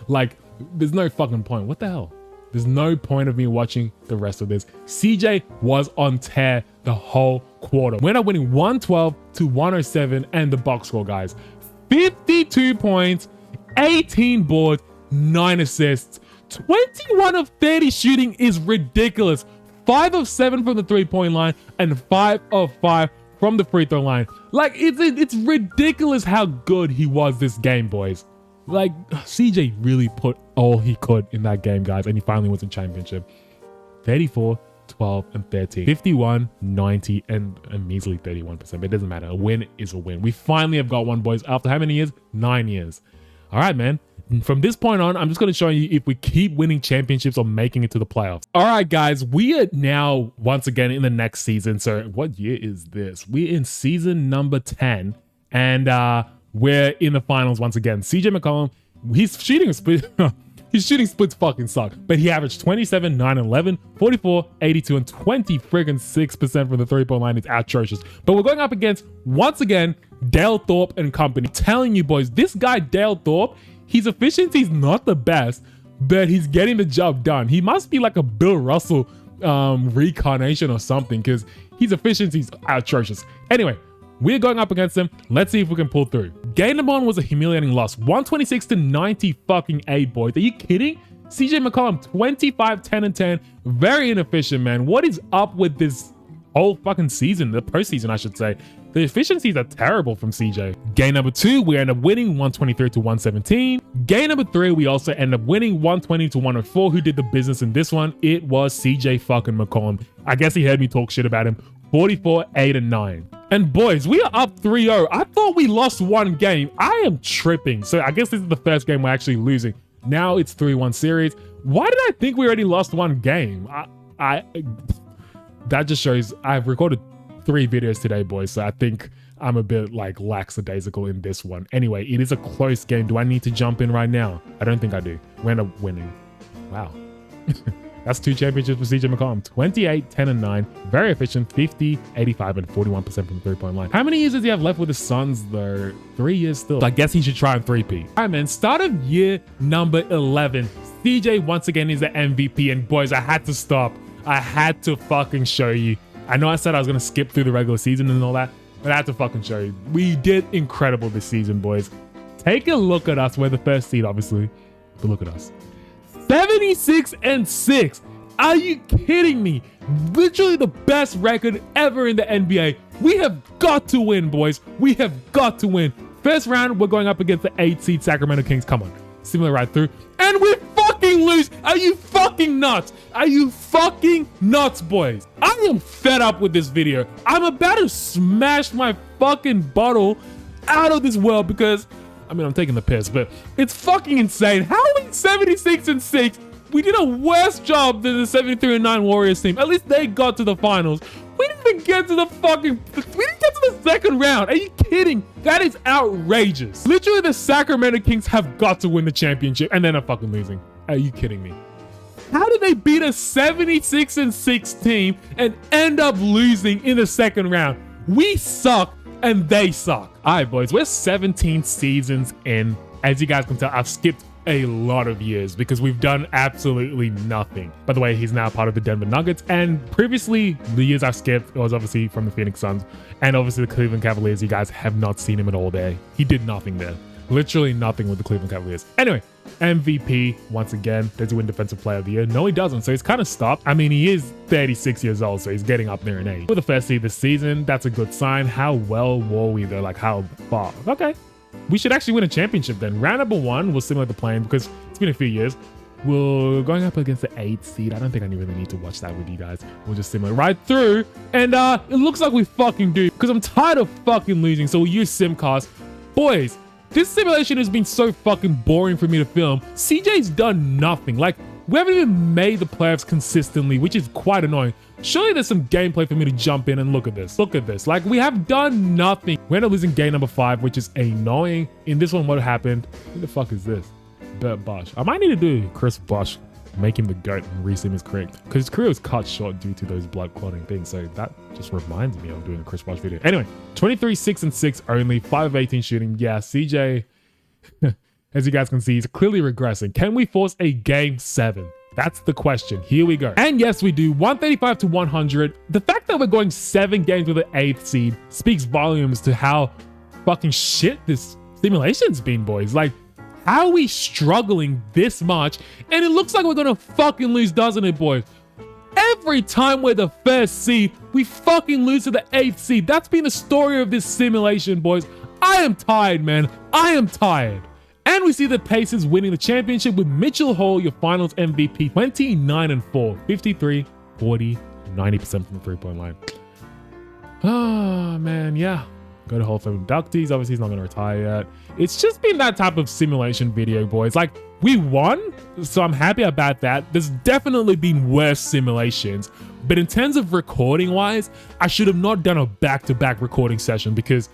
Like, there's no fucking point. What the hell? There's no point of me watching the rest of this. CJ was on tear the whole quarter. We're now winning 112 to 107 and the box score, guys. 52 points, 18 boards, 9 assists. 21 of 30 shooting is ridiculous. 5 of 7 from the 3-point line and 5 of 5 from the free throw line. Like, it's ridiculous how good he was this game, boys. Like, CJ really put all he could in that game, guys, and he finally wins a championship. 34, 12, and 13. 51, 90, and a measly 31%, but it doesn't matter. A win is a win. We finally have got one, boys. After how many years? 9 years. All right, man. From this point on, I'm just going to show you if we keep winning championships or making it to the playoffs. All right, guys, we are now once again in the next season. So what year is this? We're in season number 10, and we're in the finals once again. CJ McCollum, he's shooting a split. His shooting splits fucking suck, but he averaged 27, 9, 11, 44, 82, and 20 friggin' 6% from the three-point line. It's atrocious. But we're going up against, once again, Dale Thorpe and company. I'm telling you boys, this guy Dale Thorpe, his efficiency is not the best, but he's getting the job done. He must be like a Bill Russell reincarnation or something, because his efficiency is atrocious. Anyway, we're going up against him. Let's see if we can pull through. Game number 1 was a humiliating loss. 126 to 90 fucking 8, boys. Are you kidding? CJ McCollum, 25, 10, and 10. Very inefficient, man. What is up with this whole fucking season? The postseason, I should say. The efficiencies are terrible from CJ. Game number 2, we end up winning 123 to 117. Game number 3, we also end up winning 120 to 104. Who did the business in this one? It was CJ fucking McCollum. I guess he heard me talk shit about him. 44, 8, and 9. And boys, we are up 3-0. I thought we lost one game. I am tripping. So I guess this is the first game we're actually losing. Now it's 3-1 series. Why did I think we already lost one game? That just shows I've recorded 3 videos today, boys. So I think I'm a bit like lackadaisical in this one. Anyway, it is a close game. Do I need to jump in right now? I don't think I do. We end up winning. Wow. That's 2 championships for CJ McCollum. 28, 10, and 9. Very efficient. 50, 85, and 41% from the three-point line. How many years does he have left with the Suns, though? 3 years still. So I guess he should try and 3P. All right, man. Start of year number 11. CJ once again is the MVP. And boys, I had to stop. I had to fucking show you. I know I said I was going to skip through the regular season and all that, but I had to fucking show you. We did incredible this season, boys. Take a look at us. We're the first seed, obviously. But look at us. 76-6. Are you kidding me? Literally the best record ever in the NBA. We have got to win, boys. We have got to win. First round, we're going up against the 8 seed Sacramento Kings. Come on. Similar right through. And we fucking lose. Are you fucking nuts? Are you fucking nuts, boys? I am fed up with this video. I'm about to smash my fucking bottle out of this world because I mean, I'm taking the piss, but it's fucking insane. How are we 76-6? We did a worse job than the 73-9 Warriors team. At least they got to the finals. We didn't even get to the second round. Are you kidding? That is outrageous. Literally, the Sacramento Kings have got to win the championship, and then they're fucking losing. Are you kidding me? How did they beat a 76-6 team and end up losing in the second round? We suck. And they suck. All right, boys, we're 17 seasons in. As you guys can tell, I've skipped a lot of years because we've done absolutely nothing. By the way, he's now part of the Denver Nuggets. And previously, the years I've skipped was obviously from the Phoenix Suns and obviously the Cleveland Cavaliers. You guys have not seen him at all there. He did nothing there. Literally nothing with the Cleveland Cavaliers. Anyway, MVP, once again, does he win Defensive Player of the Year? No, he doesn't. So he's kind of stopped. I mean, he is 36 years old, so he's getting up there in age. We're the first seed this season. That's a good sign. How well were we though? Like how far? Okay. We should actually win a championship then. Round number 1 was similar to playing because it's been a few years. We're going up against the 8th seed. I don't think I really need to watch that with you guys. We'll just similar right through. And it looks like we fucking do because I'm tired of fucking losing. So we'll use Simcast. Boys, this simulation has been so fucking boring for me to film. CJ's done nothing. Like, we haven't even made the playoffs consistently, which is quite annoying. Surely there's some gameplay for me to jump in and look at this. Look at this. Like, we have done nothing. We end up losing game number 5, which is annoying. In this one, what happened? Who the fuck is this? Bert Bosch. I might need to do Chris Bosch, make him the GOAT and re-sim is correct. Because his career was cut short due to those blood clotting things. So that just reminds me of doing a Chris Bosch video. Anyway, 23, 6, and 6 only. 5 of 18 shooting. Yeah, CJ, as you guys can see, he's clearly regressing. Can we force a game 7? That's the question. Here we go. And yes, we do. 135 to 100. The fact that we're going 7 games with an 8th seed speaks volumes to how fucking shit this simulation's been, boys. Like, how are we struggling this much? And it looks like we're gonna fucking lose, doesn't it, boys? Every time we're the first seed, we fucking lose to the 8th seed. That's been the story of this simulation, boys. I am tired, man. I am tired. And we see the Pacers winning the championship with Mitchell Hall, your finals MVP, 29-4, 53, 40, 90% from the three-point line. Oh, man, yeah. Go to Hall of Fame inductees. Obviously, he's not going to retire yet. It's just been that type of simulation video, boys. Like, we won, so I'm happy about that. There's definitely been worse simulations. But in terms of recording-wise, I should have not done a back-to-back recording session because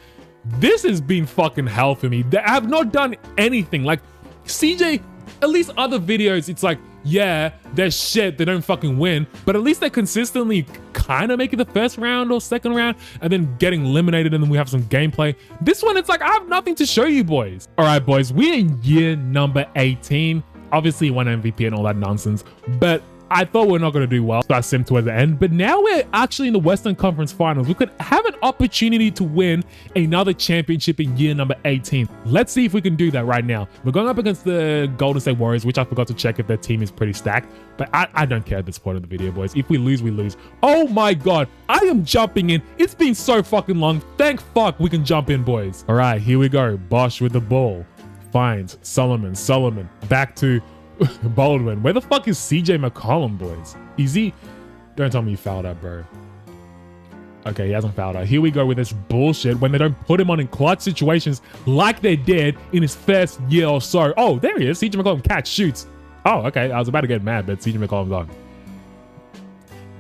this has been fucking hell for me. I have not done anything. Like, CJ At least other videos, it's like, yeah, they're shit, they don't fucking win, but at least they're consistently kind of making the first round or second round and then getting eliminated, and then we have some gameplay. This one, it's like, I have nothing to show you boys. All right, boys, we're in year number 18. Obviously, won MVP and all that nonsense, but I thought we're not going to do well, so I simmed towards the end. But now we're actually in the Western Conference Finals. We could have an opportunity to win another championship in year number 18. Let's see if we can do that right now. We're going up against the Golden State Warriors, which I forgot to check if their team is pretty stacked. But I don't care at this point of the video, boys. If we lose, we lose. Oh my God, I am jumping in. It's been so fucking long. Thank fuck we can jump in, boys. All right, here we go. Bosch with the ball. Finds Solomon. Back to Baldwin. Where the fuck is CJ McCollum, boys? Is he? Don't tell me you fouled out, bro. Okay, he hasn't fouled out. Here we go with this bullshit when they don't put him on in clutch situations like they did in his first year or so. Oh, there he is. CJ McCollum catch, shoots. Oh, okay. I was about to get mad, but CJ McCollum's on.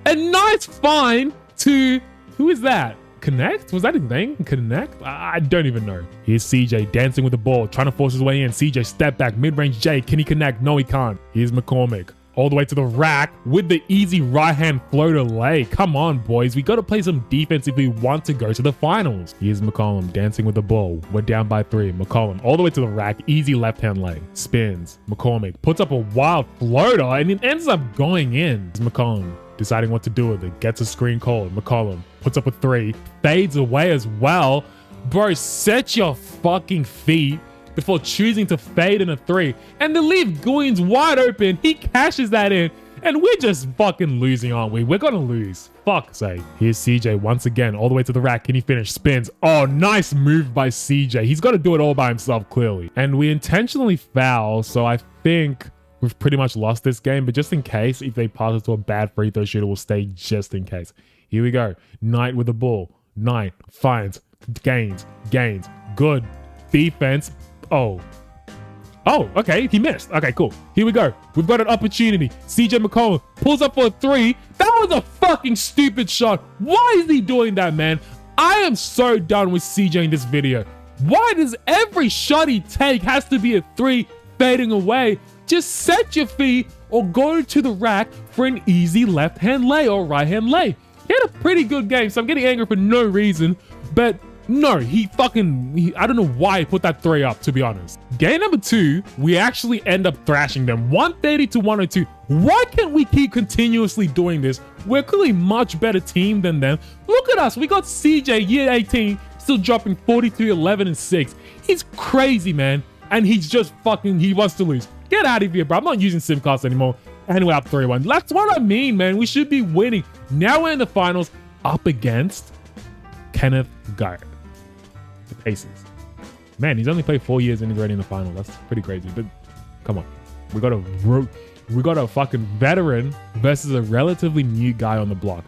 A nice find to, who is that? Connect? Was that his name? Connect? I don't even know. Here's CJ dancing with the ball, trying to force his way in. CJ step back, mid-range J. Can he connect? No, he can't. Here's McCormick. All the way to the rack with the easy right-hand floater lay. Come on, boys. We got to play some defense if we want to go to the finals. Here's McCollum dancing with the ball. We're down by 3. McCollum all the way to the rack. Easy left-hand lay. Spins. McCormick puts up a wild floater and it ends up going in. Here's McCollum deciding what to do with it. Gets a screen call. McCollum puts up a 3. Fades away as well. Bro, set your fucking feet before choosing to fade in a 3. And to leave Goins wide open, he cashes that in. And we're just fucking losing, aren't we? We're gonna lose. Fuck's sake. Here's CJ once again, all the way to the rack. Can he finish? Spins. Oh, nice move by CJ. He's got to do it all by himself, clearly. And we intentionally foul, so I think we've pretty much lost this game. But just in case, if they pass it to a bad free throw shooter, we'll stay just in case. Here we go. Knight with the ball. Knight finds, gains. Good defense. Oh, okay, he missed. Okay, cool. Here we go. We've got an opportunity. CJ McCollum pulls up for a 3. That was a fucking stupid shot. Why is he doing that, man? I am so done with CJ in this video. Why does every shot he take has to be a 3 fading away? Just set your feet or go to the rack for an easy left-hand lay or right-hand lay. He had a pretty good game, so I'm getting angry for no reason, but no, I don't know why he put that 3 up, to be honest. Game number 2, we actually end up thrashing them 130 to 102. Why can't we keep continuously doing this? We're clearly much better team than them. Look at us. We got CJ, year 18, still dropping 42, 11, and 6. He's crazy, man. And he's just he wants to lose. Get out of here, bro. I'm not using Simcast anymore. Anyway, up 3-1. That's what I mean, man. We should be winning. Now we're in the finals up against Kenneth Garrett. The Pacers. Man, he's only played 4 years and he's already in the final. That's pretty crazy. But come on. We got a fucking veteran versus a relatively new guy on the block.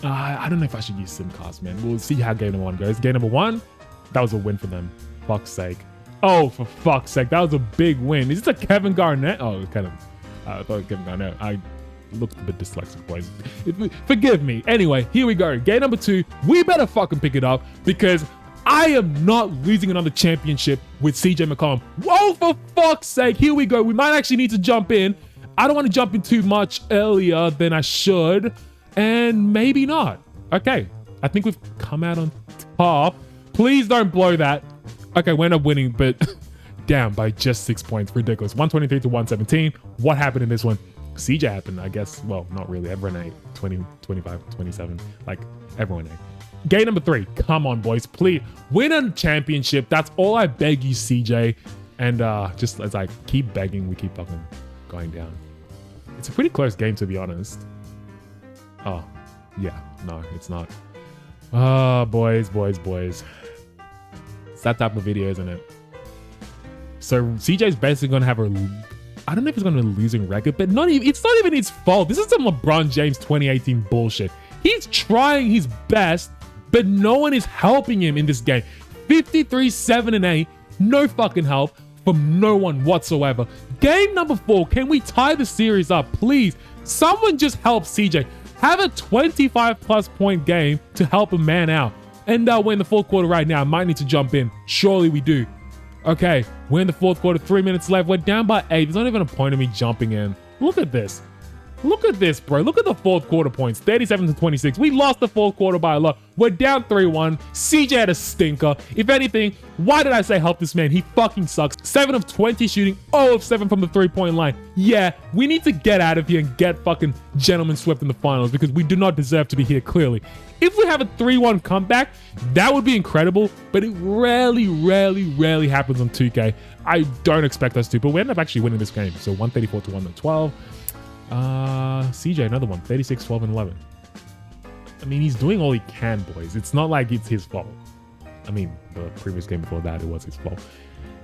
I don't know if I should use Simcast, man. We'll see how game number 1 goes. Game number 1, that was a win for them. Fuck's sake. Oh, for fuck's sake. That was a big win. Is this a Kevin Garnett? Oh, kind of. I thought it was Kevin Garnett. I looked a bit dyslexic, boys. Forgive me. Anyway, here we go. Game number 2. We better fucking pick it up because I am not losing another championship with CJ McCollum. Whoa, for fuck's sake. Here we go. We might actually need to jump in. I don't want to jump in too much earlier than I should. And maybe not. Okay. I think we've come out on top. Please don't blow that. Okay, we end up winning, but down by just 6 points. Ridiculous. 123 to 117. What happened in this one? CJ happened, I guess. Well, not really. Everyone ate 20, 25, 27. Like, everyone ate. Game number 3. Come on, boys. Please win a championship. That's all I beg you, CJ. And just as I keep begging, we keep fucking going down. It's a pretty close game, to be honest. Oh, yeah. No, it's not. Oh, boys. It's that type of video, isn't it? So CJ's basically going to have I don't know if he's going to be a losing record, but it's not even his fault. This is some LeBron James 2018 bullshit. He's trying his best, but no one is helping him in this game. 53, 7, and 8. No fucking help from no one whatsoever. Game number 4. Can we tie the series up, please? Someone just help CJ. Have a 25+ point game to help a man out. And we're in the 4th quarter right now. I might need to jump in. Surely we do. Okay, we're in the fourth quarter, 3 minutes left. We're down by 8. There's not even a point of me jumping in. Look at this. Look at this, bro. Look at the fourth quarter points. 37-26. We lost the fourth quarter by a lot. We're down 3-1. CJ had a stinker. If anything, why did I say help this man? He fucking sucks. 7 of 20 shooting. 0 of 7 from the 3-point line. Yeah, we need to get out of here and get fucking gentlemen swept in the finals because we do not deserve to be here, clearly. If we have a 3-1 comeback, that would be incredible, but it rarely happens on 2K. I don't expect us to, but we end up actually winning this game. So 134-112. CJ, another one, 36, 12, and 11. I mean, he's doing all he can, boys. It's not like it's his fault. I mean, the previous game before that, it was his fault.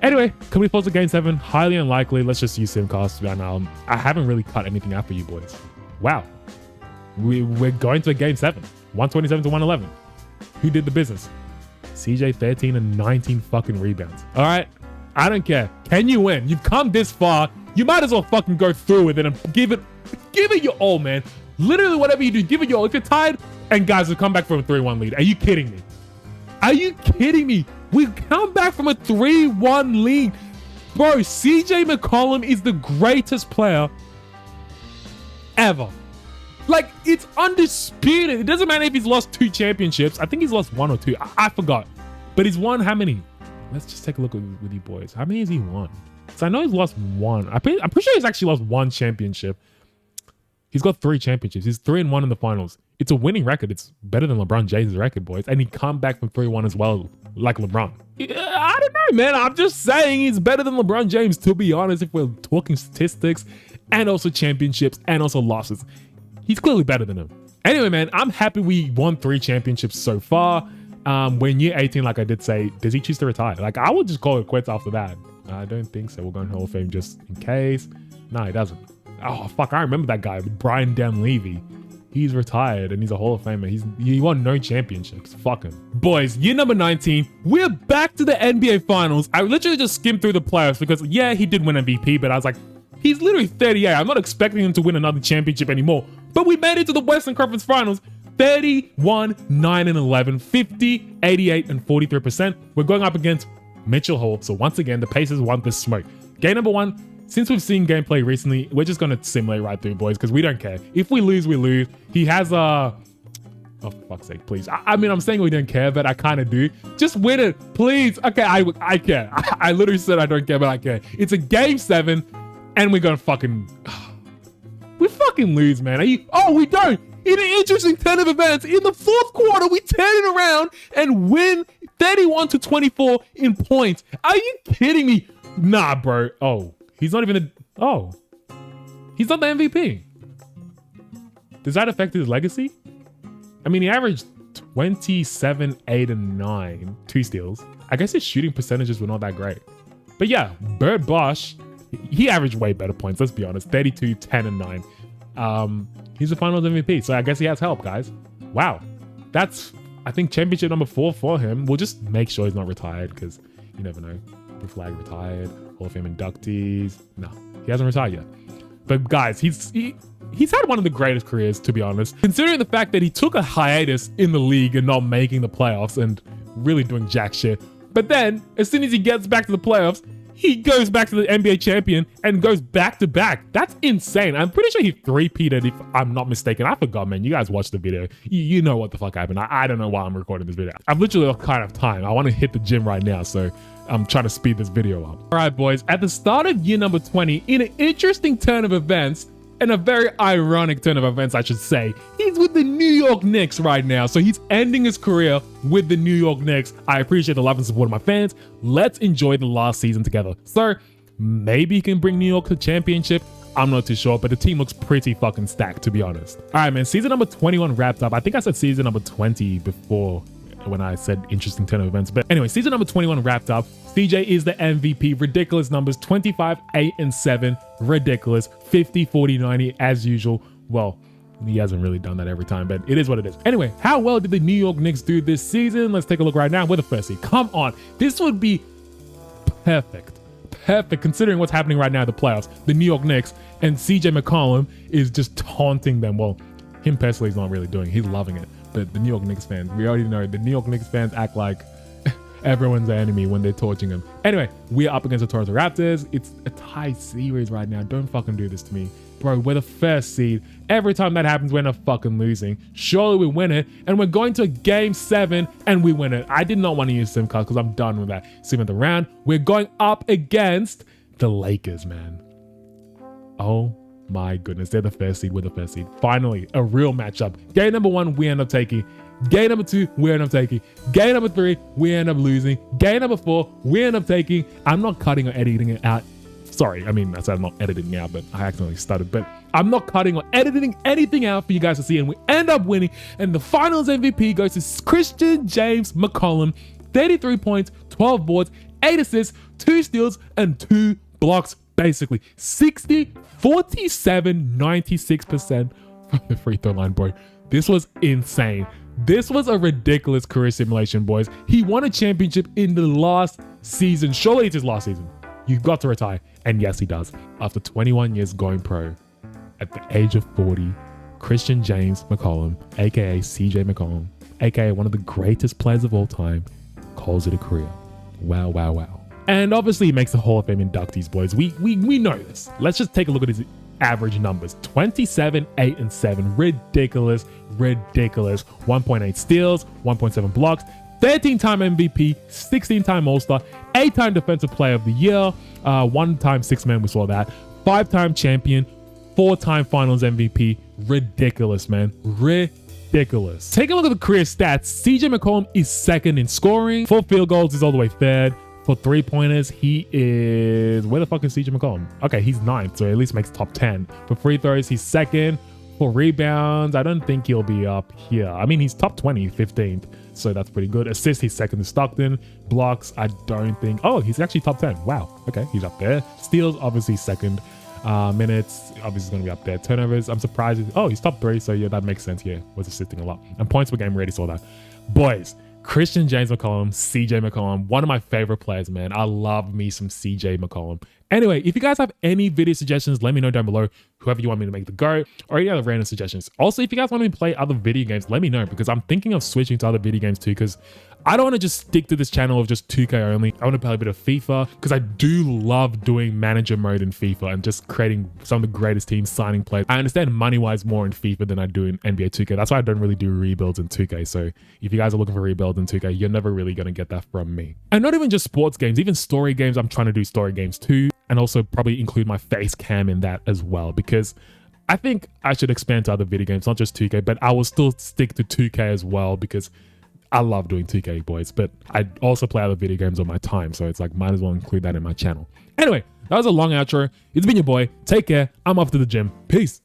Anyway, can we force a game 7? Highly unlikely. Let's just use Simcast right now. I haven't really cut anything out for you boys. Wow. We're going to a game 7. 127-111. Who did the business? CJ, 13 and 19 fucking rebounds. All right. I don't care. Can you win? You've come this far. You might as well fucking go through with it and give it your all, man. Literally, whatever you do, give it your all. If you're tired, and guys, we come back from a 3-1 lead. Are you kidding me? Are you kidding me? We come back from a 3-1 lead. Bro, CJ McCollum is the greatest player ever. Like, it's undisputed. It doesn't matter if he's lost 2 championships. I think he's lost 1 or 2. I forgot. But he's won how many? Let's just take a look with you boys. How many has he won? So I know he's lost 1. I'm pretty sure he's actually lost 1 championship. He's got 3 championships. He's 3-1 in the finals. It's a winning record. It's better than LeBron James' record, boys. And he come back from 3-1 as well, like LeBron. I don't know, man. I'm just saying he's better than LeBron James, to be honest, if we're talking statistics and also championships and also losses. He's clearly better than him. Anyway, man, I'm happy we won 3 championships so far. When year 18, like I did say, does he choose to retire? Like, I would just call it quits after that. I don't think so. We'll go in Hall of Fame just in case. No, he doesn't. Oh, fuck. I remember that guy, Brian Dunleavy. He's retired and he's a Hall of Famer. He won no championships. Fuck him. Boys, year number 19, we're back to the NBA Finals. I literally just skimmed through the playoffs because, yeah, he did win MVP, but I was like, he's literally 38. I'm not expecting him to win another championship anymore. But we made it to the Western Conference Finals. 31, 9, and 11, 50, 88, and 43%. We're going up against Mitchell Hall. So once again, the Pacers want this smoke. Game number 1. Since we've seen gameplay recently, we're just going to simulate right through, boys, because we don't care. If we lose, we lose. He has a... Oh, for fuck's sake, please. I mean, I'm saying we don't care, but I kind of do. Just win it, please. Okay, I care. I literally said I don't care, but I care. It's a game 7, and we're going to fucking... We fucking lose, man. Are you... Oh, we don't. In an interesting turn of events, in the fourth quarter, we turn it around and win 31-24 in points. Are you kidding me? Nah, bro. Oh, he's not even he's not the MVP. Does that affect his legacy? I mean, he averaged 27, 8, and 9, 2 steals. I guess his shooting percentages were not that great. But yeah, Bird Bosch, he averaged way better points, let's be honest. 32, 10, and 9. He's the finals MVP, so I guess he has help, guys. Wow. That's, I think, championship number 4 for him. We'll just make sure he's not retired, because you never know. Blue Flag retired, Hall of Fame inductees. No, he hasn't retired yet. But guys, he's had one of the greatest careers, to be honest. Considering the fact that he took a hiatus in the league and not making the playoffs and really doing jack shit. But then, as soon as he gets back to the playoffs, he goes back to the NBA champion and goes back to back. That's insane. I'm pretty sure he three-peated, if I'm not mistaken. I forgot, man. You guys watched the video. You know what the fuck happened. I don't know why I'm recording this video. I've literally got kind of time. I want to hit the gym right now, so I'm trying to speed this video up. All right, boys. At the start of year number 20, in an interesting turn of events, and a very ironic turn of events, I should say, he's with the New York Knicks right now. So he's ending his career with the New York Knicks. I appreciate the love and support of my fans. Let's enjoy the last season together. So maybe he can bring New York to the championship. I'm not too sure, but the team looks pretty fucking stacked, to be honest. All right, man. Season number 21 wrapped up. I think I said season number 20 before when I said interesting turn of events. But anyway, season number 21 wrapped up. CJ is the MVP. Ridiculous numbers. 25, 8, and 7. Ridiculous. 50, 40, 90 as usual. Well, he hasn't really done that every time, but it is what it is. Anyway, how well did the New York Knicks do this season? Let's take a look right now. We're the first seed. Come on. This would be perfect. Perfect considering what's happening right now in the playoffs. The New York Knicks and CJ McCollum is just taunting them. Well, him personally is not really doing it. He's loving it. But the New York Knicks fans, we already know the New York Knicks fans act like everyone's an enemy when they're torching them. Anyway, we're up against the Toronto Raptors. It's a tied series right now. Don't fucking do this to me. Bro, we're the first seed. Every time that happens, we're not fucking losing. Surely we win it, and we're going to game 7, and we win it. I did not want to use SIM cards because I'm done with that. 7th round, we're going up against the Lakers, man. Oh my goodness, they're the first seed, we're the first seed. Finally, a real matchup. Game number 1, we end up taking. Game number 2, we end up taking. Game number 3, we end up losing. Game number 4, we end up taking. I'm not cutting or editing it out. Sorry, I mean, I said I'm not editing it out, but I accidentally stuttered. But I'm not cutting or editing anything out for you guys to see, and we end up winning. And the finals MVP goes to Christian James McCollum. 33 points, 12 boards, 8 assists, 2 steals, and 2 blocks. Basically 60, 47, 96% from the free throw line, bro. This was insane. This was a ridiculous career simulation, boys. He won a championship in the last season. Surely it's his last season. You've got to retire. And yes, he does. After 21 years going pro, at the age of 40, Christian James McCollum, aka CJ McCollum, aka one of the greatest players of all time, calls it a career. Wow, wow, wow. And obviously he makes the Hall of Fame inductees, boys. We know this. Let's just take a look at his average numbers. 27, 8, and 7. Ridiculous, ridiculous. 1.8 steals, 1.7 blocks, 13-time MVP, 16-time All-Star, 8-time Defensive Player of the Year, 1-time Sixth-Man, we saw that, 5-time champion, 4-time Finals MVP. Ridiculous, man. Ridiculous. Take a look at the career stats. CJ McCollum is 2nd in scoring. For field goals, he's all the way 3rd. For 3-pointers, he is... Where the fuck is CJ McCollum? Okay, he's 9th, so at least makes top 10. For free throws, he's 2nd. For rebounds, I don't think he'll be up here. I mean, he's top 20, 15th, so that's pretty good. Assists, he's 2nd to Stockton. Blocks, I don't think... Oh, he's actually top 10. Wow. Okay, he's up there. Steals, obviously 2nd. Minutes, obviously going to be up there. Turnovers, I'm surprised. Oh, he's top 3, so yeah, that makes sense. Yeah, was assisting a lot. And points per game, we already saw that. Boys, Christian James McCollum, CJ McCollum, one of my favorite players, man. I love me some CJ McCollum. Anyway, if you guys have any video suggestions, let me know down below. Whoever you want me to make the GOAT, or any other random suggestions. Also, if you guys want me to play other video games, let me know, because I'm thinking of switching to other video games too, because I don't want to just stick to this channel of just 2K only. I want to play a bit of FIFA, because I do love doing manager mode in FIFA and just creating some of the greatest teams, signing players. I understand money-wise more in FIFA than I do in NBA 2K. That's why I don't really do rebuilds in 2K. So if you guys are looking for rebuilds in 2K, you're never really going to get that from me. And not even just sports games, even story games. I'm trying to do story games too. And also probably include my face cam in that as well, because I think I should expand to other video games, not just 2K, but I will still stick to 2K as well, because I love doing 2K, boys, but I also play other video games on my time. So it's like, might as well include that in my channel. Anyway, that was a long outro. It's been your boy. Take care. I'm off to the gym. Peace.